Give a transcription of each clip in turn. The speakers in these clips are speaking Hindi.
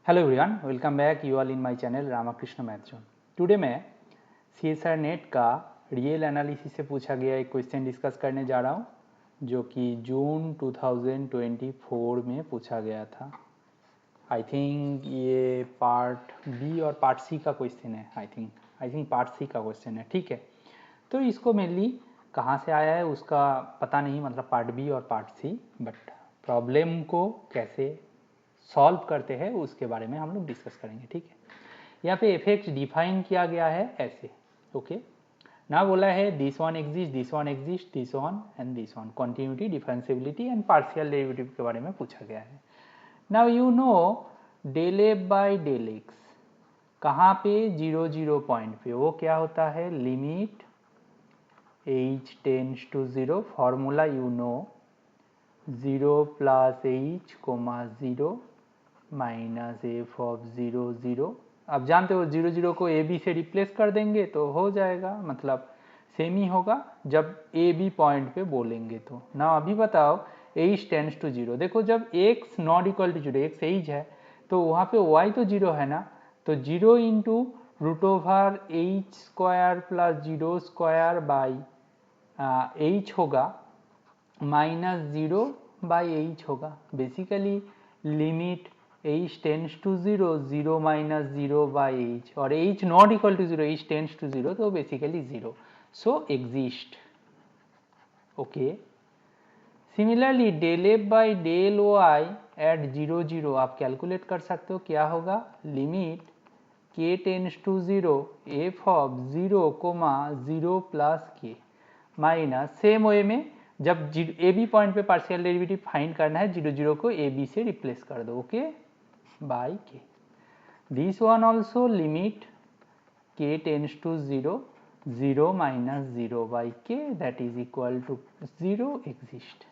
Hello everyone, welcome back you all in my channel Ramakrishna math zone. Today मैं सीएसआर नेट का रियल एनालिसिस से पूछा गया एक क्वेश्चन डिस्कस करने जा रहा हूँ, जो कि जून 2024 में पूछा गया था। आई थिंक ये पार्ट बी और पार्ट सी का क्वेश्चन है। आई थिंक पार्ट सी का क्वेश्चन है। ठीक है, तो इसको मेनली कहाँ से आया है उसका पता नहीं, मतलब पार्ट बी और पार्ट सी, बट प्रॉब्लम को कैसे सॉल्व करते हैं उसके बारे में हम लोग डिस्कस करेंगे। ठीक है, यहाँ पे एफ डिफाइन किया गया है ऐसे। ओके, ना बोला है this one exist, this one exist, this one and this one, continuity, differentiability and partial derivative के बारे में पूछा गया है। Now you know del f by del x कहाँ पे, 0 पॉइंट पे, वो क्या होता है, limit h tends to 0, formula you know 0 plus h comma 0 minus f of 0 आप जानते हो 0 को ए बी से रिप्लेस कर देंगे तो हो जाएगा, मतलब सेम ही होगा जब ए बी पॉइंट पे बोलेंगे तो। ना अभी बताओ h टेंड्स टू 0, देखो जब x not equal to 0, x h है तो वहाँ पे y तो 0 है ना, तो 0 into root over h square plus 0 square by h होगा माइनस 0 बाई h होगा। Basically limit h tends to 0, 0 minus 0 by h, और h not equal to 0, h tends to 0, तो basically 0, so exist. Okay, similarly del f by del y at 0 आप कैलकुलेट कर सकते हो, क्या होगा, limit k tends to 0 f of 0 coma 0 plus के माइनस, सेम वे में जब ए बी पॉइंट पे पार्शियल डेरिवेटिव फाइंड करना है, 0 को ए बी से रिप्लेस कर दो। Okay, by k, this one also limit k tends to 0 minus 0 by k that is equal to 0 exist.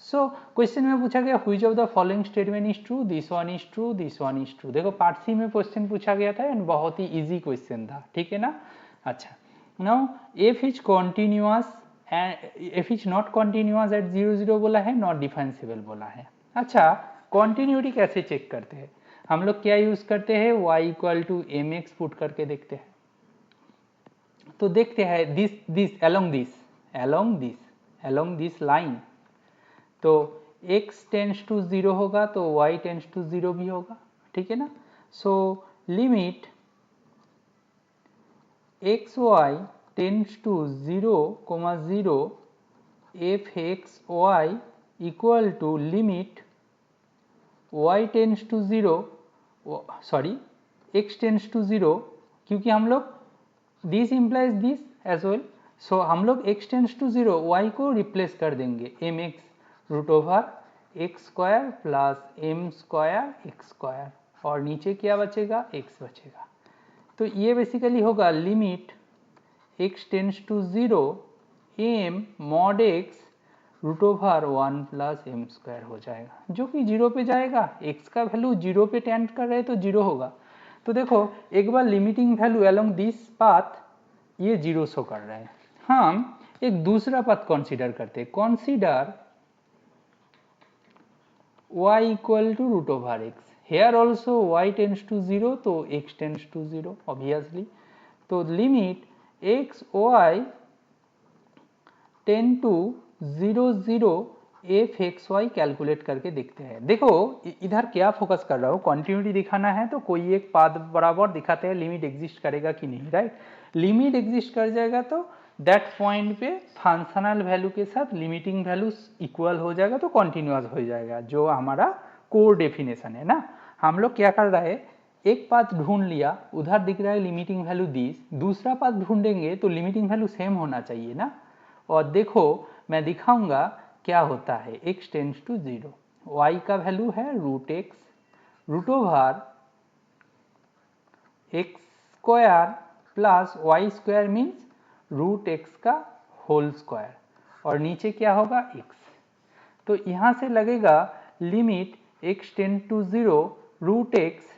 So question में पूछा गया which of the following statement is true, this one is true, this one is true. देखो पार्ट सी में क्वेश्चन पूछा गया था एंड बहुत ही इजी क्वेश्चन था। ठीक है ना। अच्छा, now f is continuous and f is not continuous at 0 बोला है, नॉट डिफरेंशिएबल बोला है। अच्छा, कॉन्टिन्यूटी कैसे चेक करते हैं, हम लोग क्या यूज करते हैं, y equal to m x put करके देखते हैं। तो देखते हैं दिस अलोंग दिस लाइन, तो x टेंड्स टू 0 होगा तो y टेंड्स टू 0 भी होगा। ठीक है ना। So limit x y tends to 0 f x y equal to limit y tends to 0, sorry x tends to 0, क्योंकि हम लोग this implies this as well, so हम लोग x टेंड्स टू 0 y को रिप्लेस कर देंगे m x root over x square plus m square x square, और नीचे क्या बचेगा, x बचेगा। तो ये बेसिकली होगा limit x tends to 0 m mod x root over 1 plus m square हो जाएगा, जो कि 0 पे जाएगा, x का वैल्यू 0 पे टेंड कर रहे हैं तो 0 होगा। तो देखो एक बार limiting value along this path ये 0 शो कर रहा है। हम एक दूसरा पथ कंसीडर करते हैं, consider y equal to root over x, here also y tends to 0 तो x टेंड्स टू 0 ऑब्वियसली, तो limit x y tend to 0 f x y calculate करके देखते हैं। देखो इधर क्या फोकस कर रहा हो, कॉन्टिन्यूटी दिखाना है तो कोई एक पाथ बराबर दिखाते हैं, लिमिट एग्जिस्ट करेगा कि नहीं, राइट। लिमिट एग्जिस्ट कर जाएगा तो दैट पॉइंट पे फंक्शनल वैल्यू के साथ लिमिटिंग वैल्यू इक्वल हो जाएगा तो कॉन्टिन्यूअस हो जाएगा, जो हमारा कोर डेफिनेशन है ना। हम लोग क्या कर रहा है, एक पाथ ढूंढ लिया, उधर दिख रहा है लिमिटिंग वैल्यू 10, दूसरा पाथ ढूंढेंगे तो लिमिटिंग वैल्यू सेम होना चाहिए ना। और देखो मैं दिखाऊंगा क्या होता है, x टेंड्स टू 0, y का वैल्यू है root x root over x square plus y square means root x का होल स्क्वायर, और नीचे क्या होगा x। तो यहां से लगेगा limit x tend to 0 root x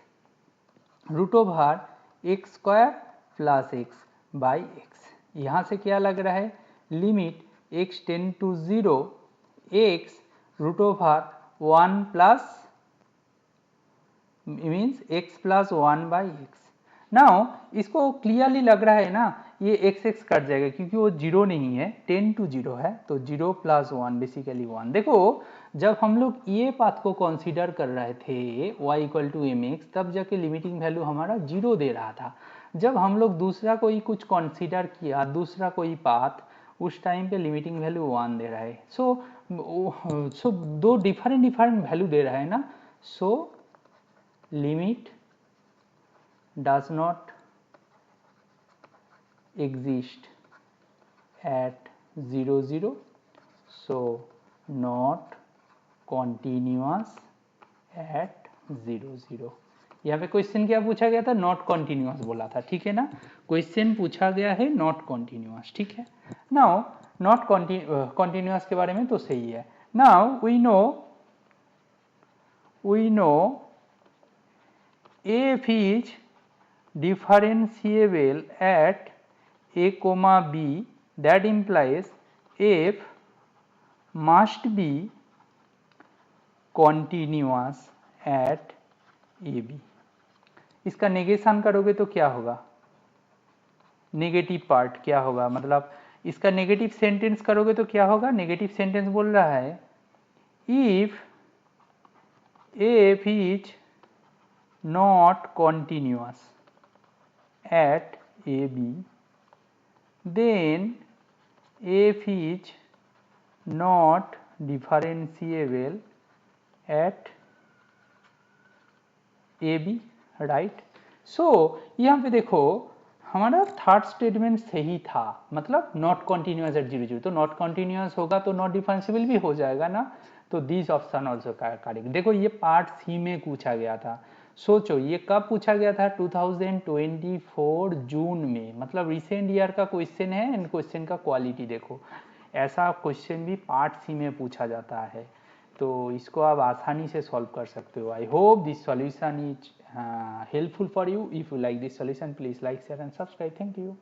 root over x square plus x by x. यहां से क्या लग रहा है, limit x tend to 0 x root over 1 plus means x plus 1/x। Now इसको क्लियरली लग रहा है ना, ये x कट जाएगा क्योंकि वो जीरो नहीं है, 10 to 0 है, तो 0 प्लस 1 बेसिकली 1। देखो जब हम लोग ये पाथ को कंसीडर कर रहे थे y इक्वल टू mx, तब जाके लिमिटिंग वैल्यू हमारा 0 दे रहा था। जब हम लोग दूसरा कोई कुछ कंसीडर किया, दूसरा कोई पाथ, उस टाइम पे लिमिटिंग वैल्यू 1 दे रहा है। सो दो डिफरेंट वैल्यू दे रहा है ना, सो limit does not exist at 0 0, so not continuous at 0 0। यहाँ पे क्वेश्चन क्या पूछा गया था, नॉट कॉन्टिन्यूस बोला था, ठीक है ना। क्वेश्चन पूछा गया है नॉट कॉन्टिन्यूस, ठीक है। नाउ नॉट कॉन्टिन्यूस के बारे में तो सही है। Now we know f is differentiable at a comma b, that implies f must be continuous at ab। इसका नेगेशन करोगे तो क्या होगा, नेगेटिव पार्ट क्या होगा, मतलब इसका नेगेटिव सेंटेंस करोगे तो क्या होगा, नेगेटिव सेंटेंस बोल रहा है if f is not continuous at AB, then f is not differentiable at AB, right. So यहाँ पे देखो हमारा थर्ड स्टेटमेंट सही था, मतलब नॉट कॉन्टिन्यूस एट 0 0, तो नॉट कॉन्टिन्यूस होगा तो नॉट डिफरेंशिएबल भी हो जाएगा ना, तो दिस ऑप्शन ऑल्सो करेक्ट। देखो ये पार्ट सी में पूछा गया था, सोचो ये कब पूछा गया था, 2024 जून में, मतलब रिसेंट ईयर का क्वेश्चन है एंड क्वेश्चन का क्वालिटी देखो, ऐसा क्वेश्चन भी पार्ट सी में पूछा जाता है, तो इसको आप आसानी से सॉल्व कर सकते हो। I hope this solution is helpful for you. If you like this solution please like share and subscribe. Thank you.